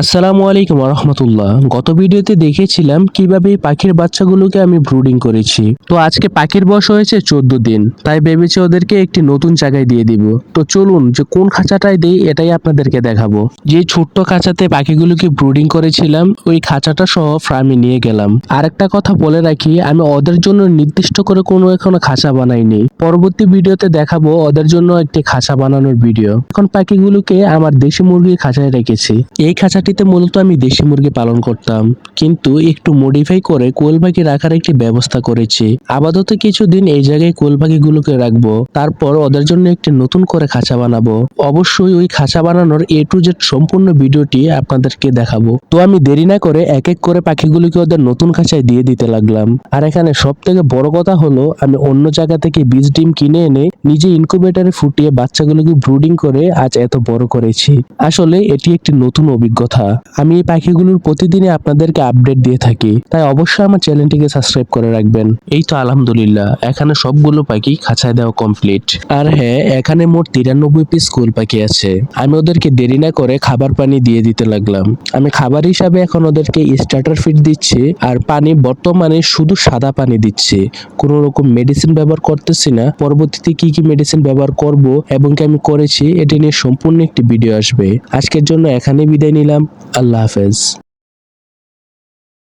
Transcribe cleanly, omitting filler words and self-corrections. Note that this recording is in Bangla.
আসসালামু আলাইকুম রহমতুল্লাহ। গত ভিডিওতে দেখিয়েছিলাম কিভাবে এই পাখির বাচ্চাগুলোকে আমি ব্রুডিং করেছি। তো আজকে পাখির বয়স হয়েছে 14 দিন, তাই ভেবেছি ওদেরকে একটি নতুন জায়গায় দিয়ে দিব। তো চলুন যে কোন খাঁচাটায় দিই এটাই আপনাদেরকে দেখাবো। যে ছোট্ট খাঁচাতে পাখিগুলোকে ব্রুডিং করেছিলাম ওই খাঁচাটা সহ ফার্মে নিয়ে গেলাম। আরেকটা কথা বলে রাখি, আমি ওদের জন্য নির্দিষ্ট করে কোনো এখনো খাঁচা বানাইনি। পরবর্তী ভিডিওতে দেখাবো ওদের জন্য একটি খাঁচা বানানোর ভিডিও। এখন পাখিগুলোকে আমার দেশি মুরগির খাঁচায় রেখেছি। এই খাঁচাটিতে মূলত আমি দেশি মুরগি পালন করতাম, কিন্তু একটু মডিফাই করে কোয়েল পাখি রাখার একটি ব্যবস্থা করেছি। আপাতত কিছুদিন এই জায়গায় কোয়েল পাখিগুলোকে রাখবো, তারপর ওদের জন্য একটি নতুন করে খাঁচা বানাবো। অবশ্যই ওই খাঁচা বানানোর A to Z সম্পূর্ণ ভিডিওটি আপনাদেরকে দেখাবো। তো আমি দেরি না করে এক এক করে পাখিগুলোকে ওদের নতুন খাঁচায় দিয়ে দিতে লাগলাম। আর এখানে সব থেকে বড় কথা হলো, আমি অন্য জায়গা থেকে বীজ ডিম কিনে এনে নিজে ইনকিউবেটরে ফুটিয়ে বাচ্চাগুলোকে ব্রুডিং করে আজ এত বড় করেছি। আসলে এটি একটি নতুন অভিজ্ঞতা। আমি এই পাখিগুলোর প্রতিদিনই আপনাদেরকে আপডেট দিয়ে থাকি, তাই অবশ্যই আমার চ্যানেলটিকে সাবস্ক্রাইব করে রাখবেন। এই তো আলহামদুলিল্লাহ, এখানে সবগুলো পাখি খাঁচায় দেওয়া কমপ্লিট। আর হ্যাঁ, এখানে মোট 93 পিস কোয়েল পাখি আছে। আমি ওদেরকে দেরি না করে খাবার পানি দিয়ে দিতে লাগলাম। আমি খাবার হিসাবে এখন ওদেরকে স্টার্টার ফিড দিচ্ছি, আর পানি বর্তমানে শুধু সাদা পানি দিচ্ছি। কোনো রকম মেডিসিন ব্যবহার করতেছি না। পরবর্তীতে কি কি মেডিসিন ব্যবহার করব এবং কি আমি করেছি এটি নিয়ে সম্পূর্ণ একটি ভিডিও আসবে। আজকের জন্য এখানে বিদায় নিলাম। আল্লাহ হাফেজ।